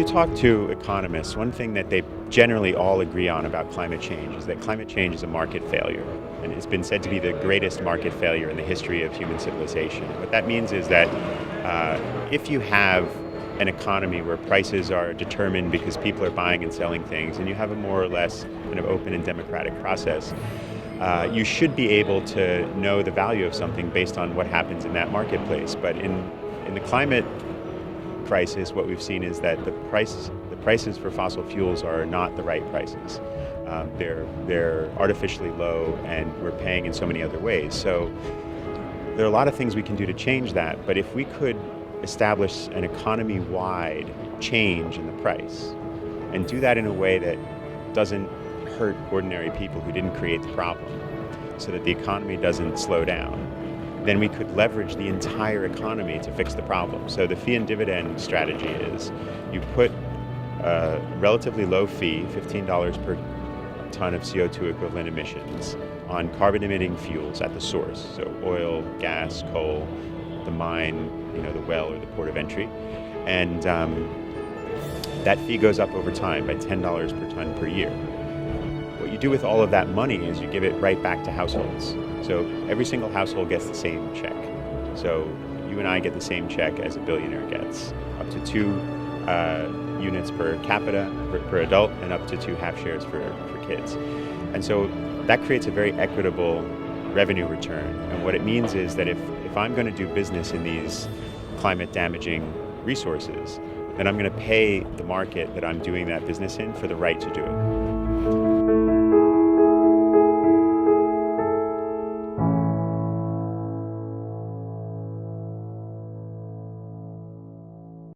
talk to economists, one thing that they generally all agree on about climate change is that climate change is a market failure. And it's been said to be the greatest market failure in the history of human civilization. What that means is that if you have an economy where prices are determined because people are buying and selling things, and you have a more or less kind of open and democratic process, you should be able to know the value of something based on what happens in that marketplace. But in the climate crisis, what we've seen is that the prices for fossil fuels are not the right prices. They're artificially low, and we're paying in so many other ways. So there are a lot of things we can do to change that, but if we could establish an economy-wide change in the price and do that in a way that doesn't hurt ordinary people who didn't create the problem, so that the economy doesn't slow down, then we could leverage the entire economy to fix the problem. So the fee and dividend strategy is you put a relatively low fee, $15 per ton of CO2 equivalent emissions, on carbon-emitting fuels at the source, so oil, gas, coal, the mine, the well or the port of entry, and that fee goes up over time by $10 per ton per year. What you do with all of that money is you give it right back to households. So every single household gets the same check. So you and I get the same check as a billionaire gets, up to 2 units per capita per adult, and up to 2 half shares for kids. And so that creates a very equitable revenue return. And what it means is that if I'm going to do business in these climate damaging resources, then I'm going to pay the market that I'm doing that business in for the right to do it.